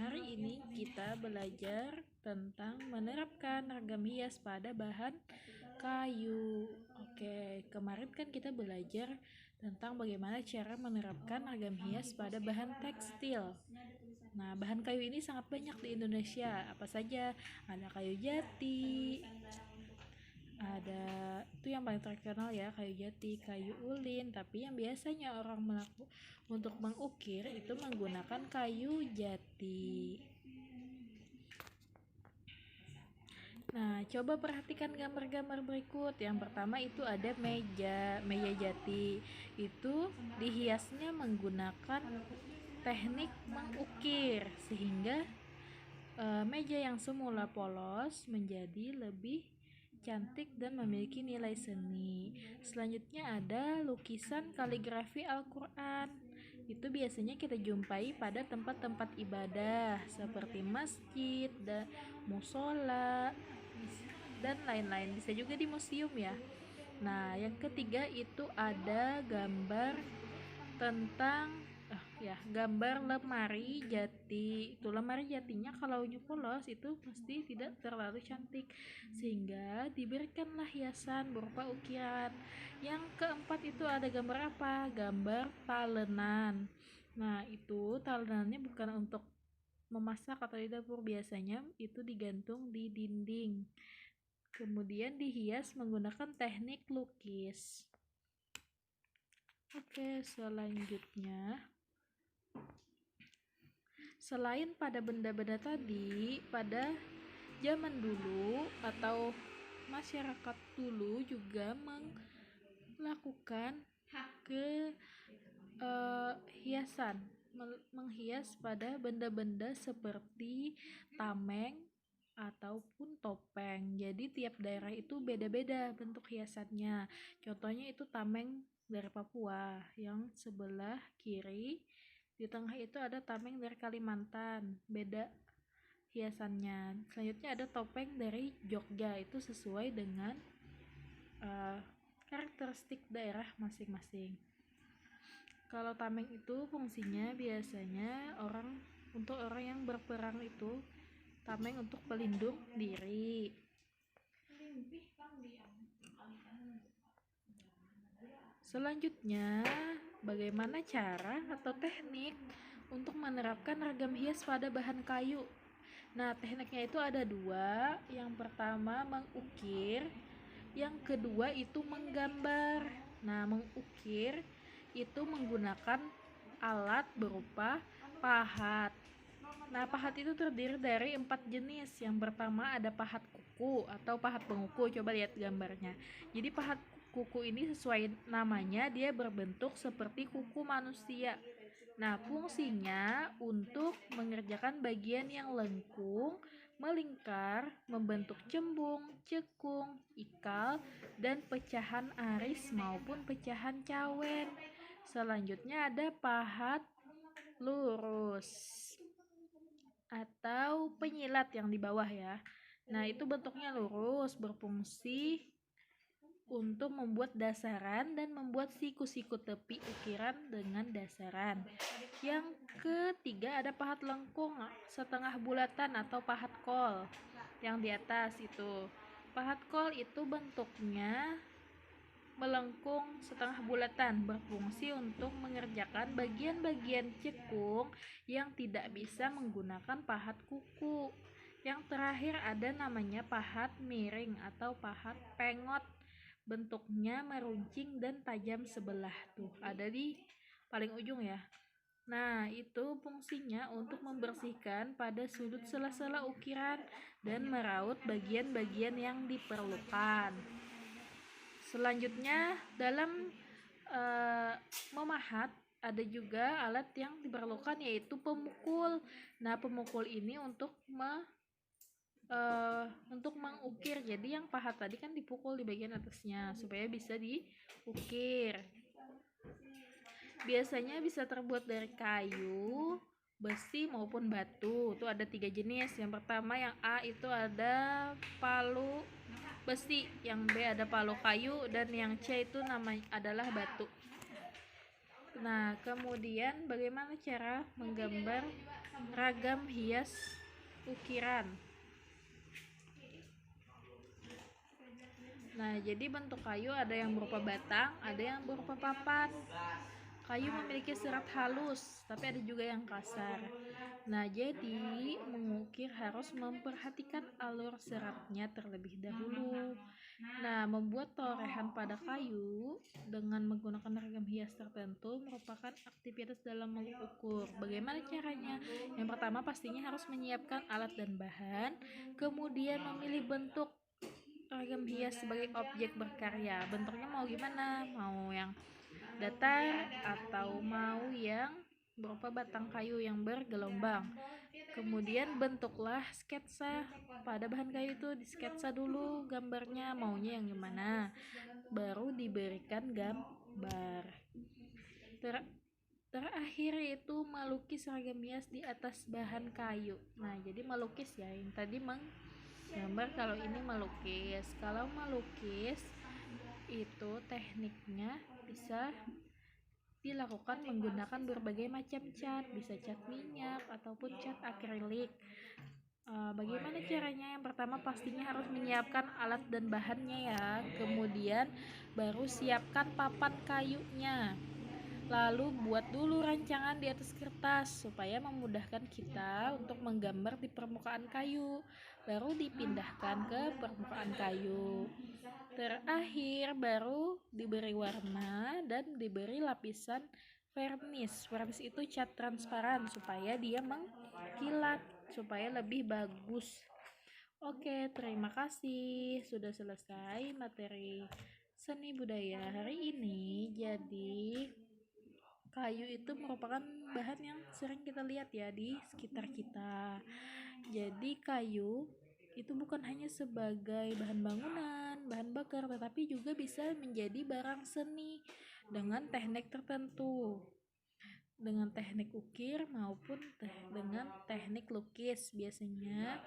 Hari ini kita belajar tentang menerapkan ragam hias pada bahan kayu. Oke, kemarin kan kita belajar tentang bagaimana cara menerapkan ragam hias pada bahan tekstil. Nah, bahan kayu ini sangat banyak di Indonesia. Apa saja? Ada kayu jati, ada itu yang paling terkenal ya, kayu jati, kayu ulin. Tapi yang biasanya orang untuk mengukir itu menggunakan kayu jati. Nah, coba perhatikan gambar-gambar berikut. Yang pertama itu ada meja jati. Itu dihiasnya menggunakan teknik mengukir sehingga meja yang semula polos menjadi lebih cantik dan memiliki nilai seni. Selanjutnya ada lukisan kaligrafi Al-Quran. Itu biasanya kita jumpai pada tempat-tempat ibadah seperti masjid, musola, dan lain-lain. Bisa juga di museum ya. Nah, yang ketiga itu ada gambar tentang gambar lemari jati. Itu lemari jatinya kalau polos itu pasti tidak terlalu cantik, sehingga diberikanlah hiasan berupa ukiran. Yang keempat itu ada gambar apa? Gambar talenan. Nah, itu talenannya bukan untuk memasak atau di dapur, biasanya itu digantung di dinding. Kemudian dihias menggunakan teknik lukis. Oke, selanjutnya, selain pada benda-benda tadi, pada zaman dulu atau masyarakat dulu juga melakukan hiasan, menghias pada benda-benda seperti tameng ataupun topeng. Jadi tiap daerah itu beda-beda bentuk hiasannya. Contohnya itu tameng dari Papua yang sebelah kiri, di tengah itu ada tameng dari Kalimantan, beda hiasannya. Selanjutnya ada topeng dari Jogja, itu sesuai dengan karakteristik daerah masing-masing. Kalau tameng itu fungsinya biasanya untuk orang yang berperang, itu tameng untuk pelindung diri. Selanjutnya, bagaimana cara atau teknik untuk menerapkan ragam hias pada bahan kayu? Nah, tekniknya itu ada dua. Yang pertama mengukir, yang kedua itu menggambar. Nah, mengukir itu menggunakan alat berupa pahat. Nah, pahat itu terdiri dari 4 jenis. Yang pertama ada pahat kuku atau pahat penguku. Coba lihat gambarnya. Jadi pahat kuku ini sesuai namanya, dia berbentuk seperti kuku manusia. Nah, fungsinya untuk mengerjakan bagian yang lengkung, melingkar, membentuk cembung, cekung, ikal, dan pecahan aris maupun pecahan cawen. Selanjutnya ada pahat lurus atau penyilat yang di bawah ya. Nah, itu bentuknya lurus, berfungsi untuk membuat dasaran dan membuat siku-siku tepi ukiran dengan dasaran. Yang ketiga ada pahat lengkung setengah bulatan atau pahat kol yang di atas itu. Pahat kol itu bentuknya melengkung setengah bulatan, berfungsi untuk mengerjakan bagian-bagian cekung yang tidak bisa menggunakan pahat kuku. Yang terakhir ada namanya pahat miring atau pahat pengot, bentuknya meruncing dan tajam sebelah. Tuh, ada di paling ujung ya. Nah, itu fungsinya untuk membersihkan pada sudut sela-sela ukiran dan meraut bagian-bagian yang diperlukan. Selanjutnya, dalam memahat ada juga alat yang diperlukan, yaitu pemukul. Nah, pemukul ini untuk mengukir. Jadi yang pahat tadi kan dipukul di bagian atasnya supaya bisa diukir. Biasanya bisa terbuat dari kayu, besi maupun batu. Itu ada 3 jenis. Yang pertama yang A itu ada palu besi, yang B ada palu kayu, dan yang C itu namanya adalah batu. Nah, kemudian bagaimana cara menggambar ragam hias ukiran. Nah, jadi bentuk kayu ada yang berupa batang, ada yang berupa papan. Kayu memiliki serat halus, tapi ada juga yang kasar. Nah, jadi mengukir harus memperhatikan alur seratnya terlebih dahulu. Nah, membuat torehan pada kayu dengan menggunakan ragam hias tertentu merupakan aktivitas dalam mengukur. Bagaimana caranya? Yang pertama pastinya harus menyiapkan alat dan bahan, kemudian memilih bentuk ragam hias sebagai objek berkarya. Bentuknya mau gimana? Mau yang datar atau mau yang berupa batang kayu yang bergelombang. Kemudian bentuklah sketsa pada bahan kayu itu, disketsa dulu gambarnya maunya yang gimana, baru diberikan gambar. Terakhir itu melukis ragam hias di atas bahan kayu. Nah, jadi melukis ya, yang tadi menggambar, kalau ini melukis. Kalau melukis itu tekniknya bisa dilakukan menggunakan berbagai macam cat, bisa cat minyak ataupun cat akrilik. Bagaimana caranya? Yang pertama pastinya harus menyiapkan alat dan bahannya ya. Kemudian baru siapkan papan kayunya. Lalu buat dulu rancangan di atas kertas supaya memudahkan kita untuk menggambar di permukaan kayu. Baru dipindahkan ke permukaan kayu. Terakhir baru diberi warna dan diberi lapisan vernis. Vernis itu cat transparan supaya dia mengkilat, supaya lebih bagus. Oke, terima kasih. Sudah selesai materi seni budaya hari ini. Jadi kayu itu merupakan bahan yang sering kita lihat ya di sekitar kita. Jadi kayu itu bukan hanya sebagai bahan bangunan, bahan bakar, tetapi juga bisa menjadi barang seni dengan teknik tertentu, dengan teknik ukir maupun dengan teknik lukis. Biasanya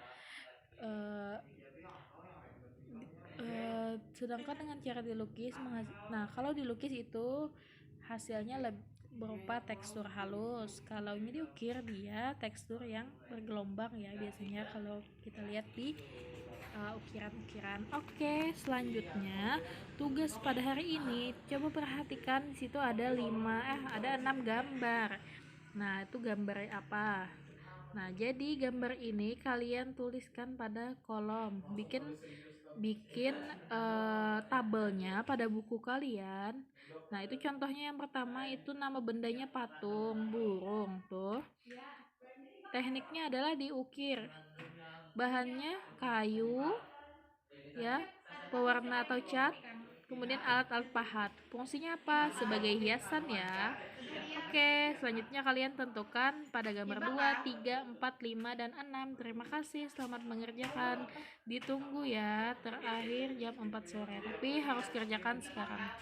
sedangkan dengan cara dilukis, nah kalau dilukis itu hasilnya berupa tekstur halus. Kalau ini diukir dia tekstur yang bergelombang ya, biasanya kalau kita lihat di ukiran-ukiran. Oke, selanjutnya tugas pada hari ini coba perhatikan, di situ ada 6 gambar. Nah, itu gambar apa? Nah, jadi gambar ini kalian tuliskan pada kolom, bikin tabelnya pada buku kalian. Nah, itu contohnya yang pertama itu nama bendanya patung burung tuh. Tekniknya adalah diukir. Bahannya kayu ya, pewarna atau cat, kemudian alat-alat pahat. Fungsinya apa? Sebagai hiasan ya. Oke, selanjutnya kalian tentukan pada gambar 2, 3, 4, 5, dan 6. Terima kasih, selamat mengerjakan. Ditunggu ya, terakhir jam 4 sore. Tapi harus kerjakan sekarang.